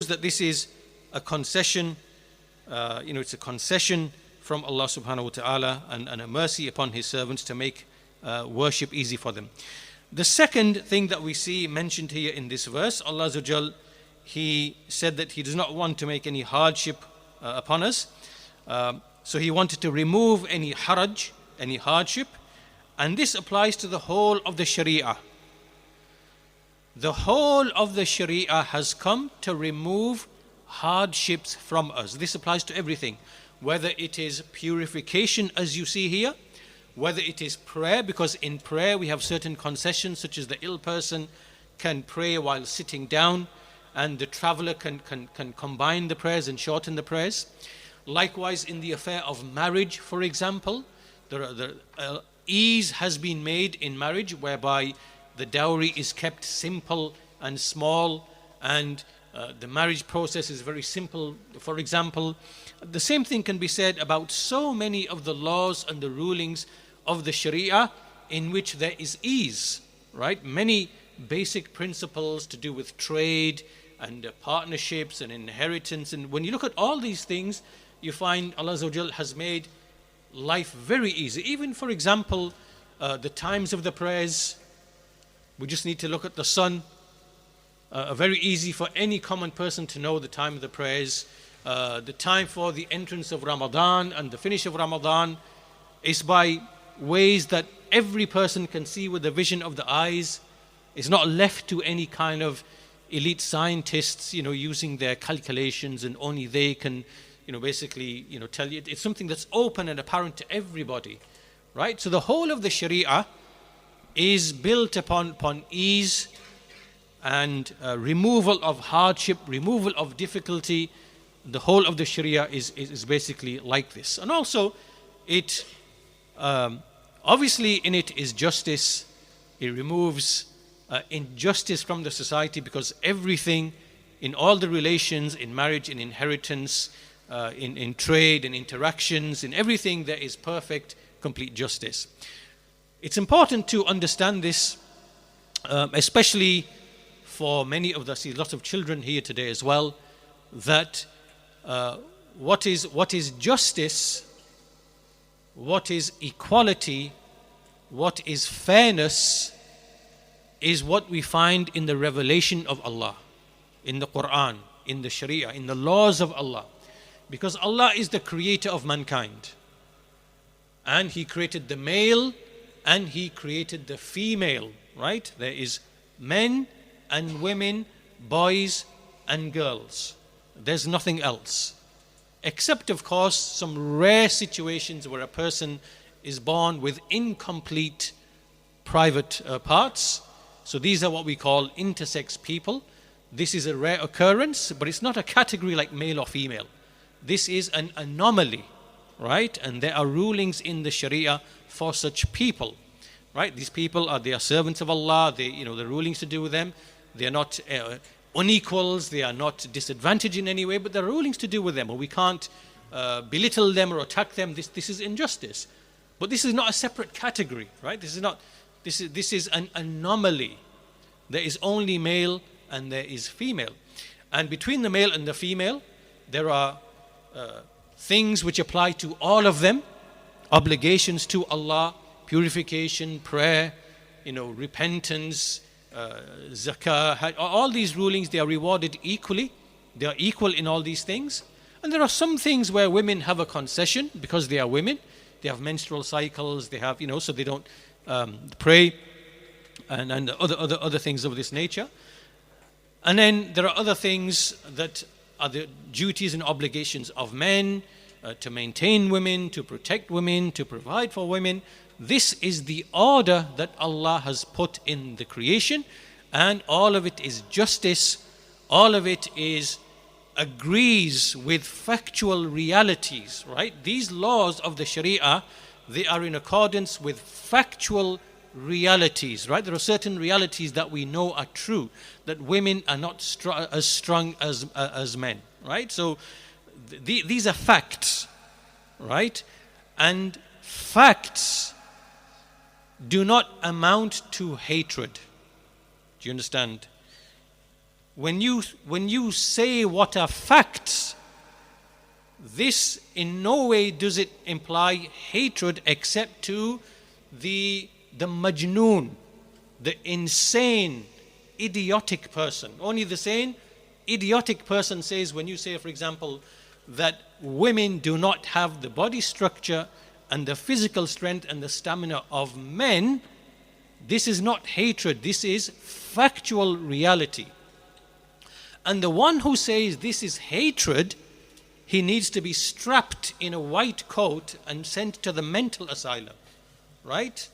that this is a concession, it's a concession from Allah subhanahu wa ta'ala and a mercy upon His servants to make worship easy for them. The second thing that we see mentioned here in this verse, Allah Azza wa Jal, He said that He does not want to make any hardship upon us. So He wanted to remove any haraj, any hardship, and this applies to the whole of the Sharia. The whole of the Sharia has come to remove hardships from us. This applies to everything, whether it is purification as you see here, whether it is prayer, because in prayer we have certain concessions, such as the ill person can pray while sitting down, and the traveler can combine the prayers and shorten the prayers. Likewise, in the affair of marriage, for example, ease has been made in marriage, whereby the dowry is kept simple and small, and the marriage process is very simple. For example, the same thing can be said about so many of the laws and the rulings of the Sharia in which there is ease, right? Many basic principles to do with trade and partnerships and inheritance. And when you look at all these things, you find Allah Azza wa Jal has made life very easy. Even, for example, the times of the prayers, we just need to look at the sun. Very easy for any common person to know the time of the prayers. The time for the entrance of Ramadan and the finish of Ramadan is by ways that every person can see with the vision of the eyes. It's not left to any kind of elite scientists, using their calculations, and only they can, basically, tell you. It's something that's open and apparent to everybody, right? So the whole of the Sharia is built upon ease and removal of hardship, removal of difficulty. The whole of the Sharia is basically like this. And also, it obviously in it is justice. It removes injustice from the society, because everything in all the relations, in marriage, in inheritance, in trade, in interactions, in everything, there is perfect, complete justice. It's important to understand this, especially for many of us. I see lots of children here today as well, that what is justice, what is equality, what is fairness, is what we find in the revelation of Allah, in the Quran, in the Sharia, in the laws of Allah. Because Allah is the creator of mankind, and He created the male and He created the female, right? There is men and women, boys and girls. There's nothing else, except of course some rare situations where a person is born with incomplete private parts. So these are what we call intersex people. This is a rare occurrence, but it's not a category like male or female. This is an anomaly, right? And there are rulings in the Sharia for such people, right? These people they are servants of Allah. The rulings to do with them. They are not unequals. They are not disadvantaged in any way, but there are rulings to do with them. Or we can't belittle them or attack them. This is injustice. But this is not a separate category, right? This is an anomaly. There is only male and there is female. And between the male and the female, there are things which apply to all of them. Obligations to Allah, purification, prayer, repentance, zakah, all these rulings, they are rewarded equally. They are equal in all these things. And there are some things where women have a concession because they are women. They have menstrual cycles, they have, so they don't pray, and other things of this nature. And then there are other things that are the duties and obligations of men, to maintain women, to protect women, to provide for women. This is the order that Allah has put in the creation, and all of it is justice. All of it agrees with factual realities, right? These laws of the Sharia, they are in accordance with factual realities, right? There are certain realities that we know are true, that women are not as strong as men, right? So these are facts, right? And facts do not amount to hatred. Do you understand? when you say what are facts, this in no way does it imply hatred except to the majnoon, the insane, idiotic person. Only the sane, idiotic person says, when you say, for example, that women do not have the body structure and the physical strength and the stamina of men, this is not hatred, this is factual reality. And the one who says this is hatred, he needs to be strapped in a white coat and sent to the mental asylum, right?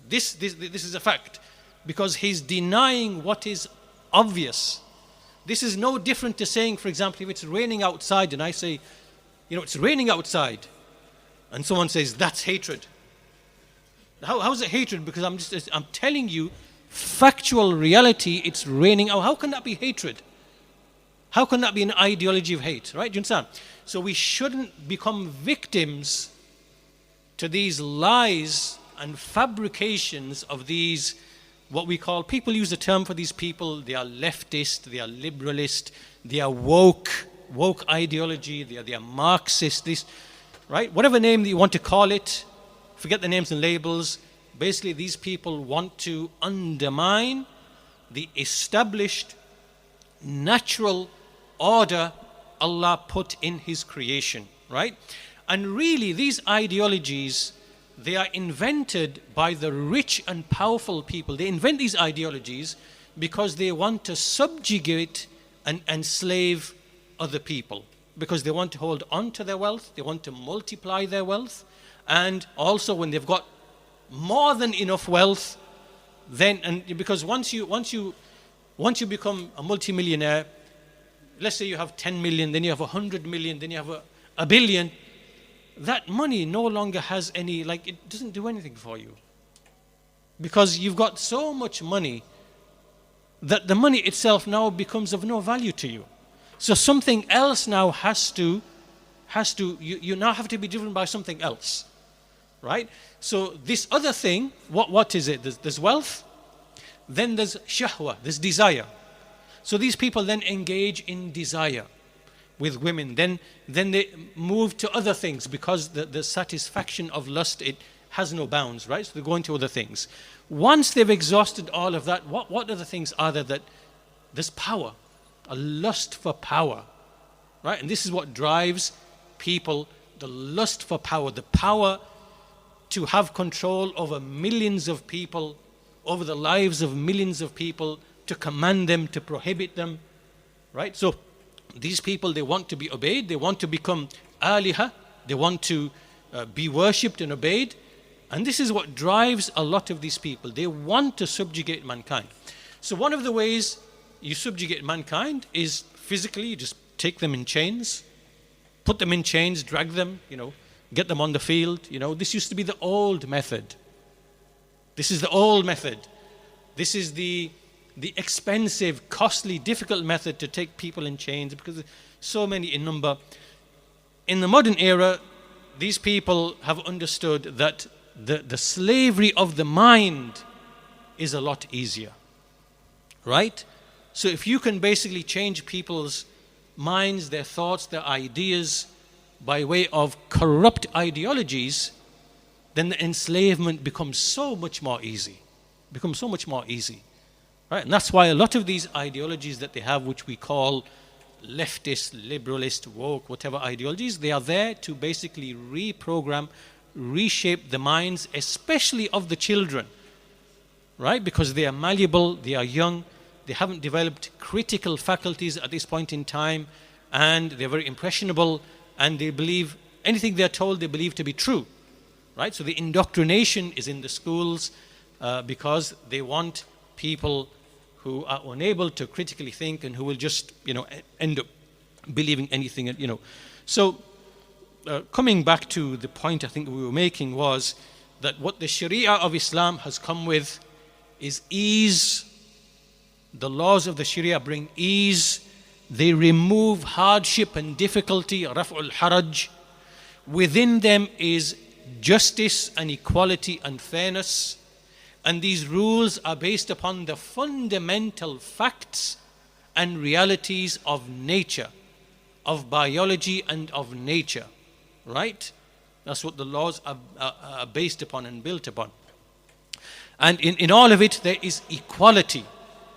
This is a fact, because he's denying what is obvious. This is no different to saying, for example, if it's raining outside and I say, it's raining outside, and someone says that's hatred. How is it hatred? Because I'm telling you factual reality, it's raining out. How can that be hatred? How can that be an ideology of hate, right? Do you understand? So we shouldn't become victims to these lies and fabrications of these, what we call, people use the term for these people, they are leftist, they are liberalist, they are woke ideology, they are Marxist, this, right? Whatever name that you want to call it, forget the names and labels. Basically, these people want to undermine the established natural order Allah put in His creation, right? And really, these ideologies, they are invented by the rich and powerful people. They invent these ideologies because they want to subjugate and enslave other people, because they want to hold on to their wealth, they want to multiply their wealth, and also when they've got more than enough wealth, then, and because once you become a multimillionaire, let's say you have 10 million, then you have 100 million, then you have a billion, that money no longer has any, it doesn't do anything for you. Because you've got so much money that the money itself now becomes of no value to you. So something else now you now have to be driven by something else, right? So this other thing, what is it? There's wealth, then there's shahwa, there's desire. So these people then engage in desire with women. Then they move to other things, because the satisfaction of lust, it has no bounds, right? So they go into other things. Once they've exhausted all of that, what other things are there? That there's power, a lust for power, right? And this is what drives people, the lust for power, the power to have control over millions of people, over the lives of millions of people, to command them, to prohibit them, right? So these people, they want to be obeyed, they want to become aliha, they want to be worshipped and obeyed. And this is what drives a lot of these people. They want to subjugate mankind. So one of the ways you subjugate mankind is physically, you just take them in chains, put them in chains, drag them, get them on the field. This used to be the old method. This is the old method. This is the expensive, costly, difficult method to take people in chains, because there's so many in number. In the modern era, these people have understood that the slavery of the mind is a lot easier, right? So if you can basically change people's minds, their thoughts, their ideas by way of corrupt ideologies, then the enslavement becomes so much more easy. Right? And that's why a lot of these ideologies that they have, which we call leftist, liberalist, woke, whatever ideologies, they are there to basically reprogram, reshape the minds, especially of the children, right? Because they are malleable, they are young, they haven't developed critical faculties at this point in time, and they're very impressionable, and they believe anything they're told, they believe to be true, right? So the indoctrination is in the schools because they want people who are unable to critically think and who will just, end up believing anything, So coming back to the point I think we were making was that what the Sharia of Islam has come with is ease. The laws of the Sharia bring ease. They remove hardship and difficulty, raf'ul haraj. Within them is justice and equality and fairness. And these rules are based upon the fundamental facts and realities of nature, of biology and of nature, right? That's what the laws are based upon and built upon. And in all of it, there is equality,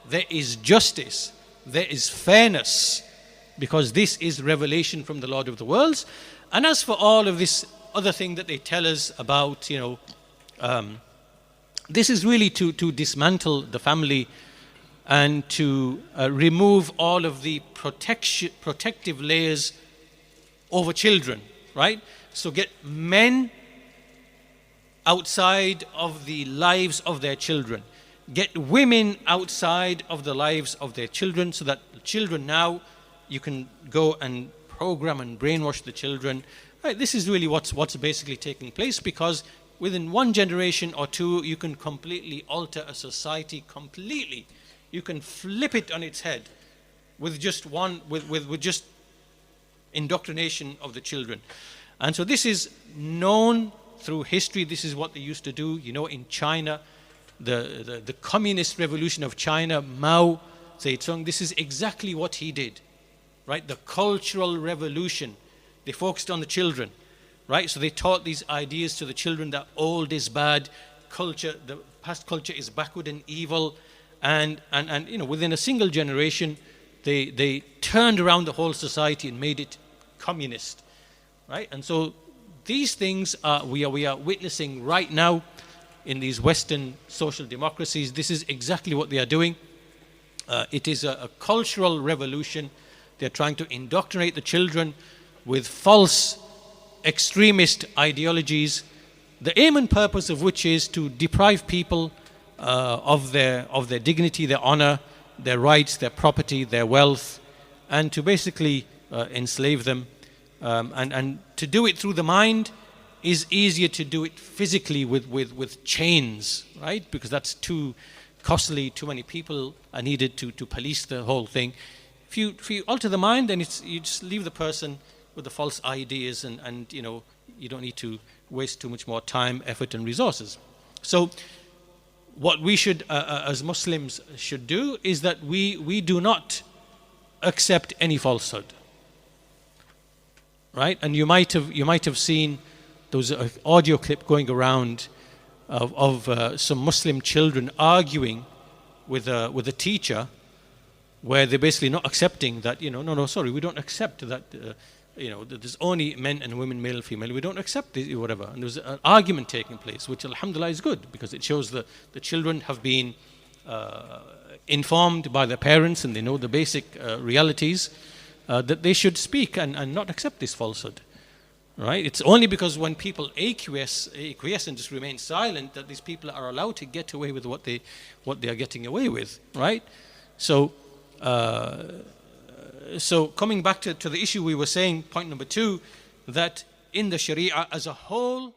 there is justice, there is fairness, because this is revelation from the Lord of the worlds. And as for all of this other thing that they tell us about, this is really to dismantle the family and to remove all of the protective layers over children, right? So get men outside of the lives of their children. Get women outside of the lives of their children, so that the children now, you can go and program and brainwash the children. Right, this is really what's basically taking place, because within one generation or two, you can completely alter a society completely. You can flip it on its head with just with just indoctrination of the children. And so this is known through history. This is what they used to do. In China, the communist revolution of China, Mao Zedong, this is exactly what he did, right? The cultural revolution. They focused on the children, right? So they taught these ideas to the children that old is bad, the past culture is backward and evil, and within a single generation, they turned around the whole society and made it communist, right? And so these things we are witnessing right now in these Western social democracies. This is exactly what they are doing. It is a cultural revolution. They're trying to indoctrinate the children with false extremist ideologies, the aim and purpose of which is to deprive people of their dignity, their honor, their rights, their property, their wealth, and to basically enslave them. And to do it through the mind is easier to do it physically with chains, right? Because that's too costly, too many people are needed to police the whole thing. If you alter the mind, then you just leave the person with the false ideas, and you don't need to waste too much more time, effort and resources. So what we should as Muslims should do is that we do not accept any falsehood, right? And you might have seen those audio clip going around of some Muslim children arguing with a teacher, where they're basically not accepting that, no, sorry, we don't accept that, that there's only men and women, male and female. We don't accept this, whatever. And there was an argument taking place, which alhamdulillah is good, because it shows that the children have been informed by their parents, and they know the basic realities, that they should speak and not accept this falsehood. Right? It's only because when people acquiesce and just remain silent that these people are allowed to get away with what they are getting away with. Right? So coming back to the issue we were saying, point number 2, that in the Sharia as a whole,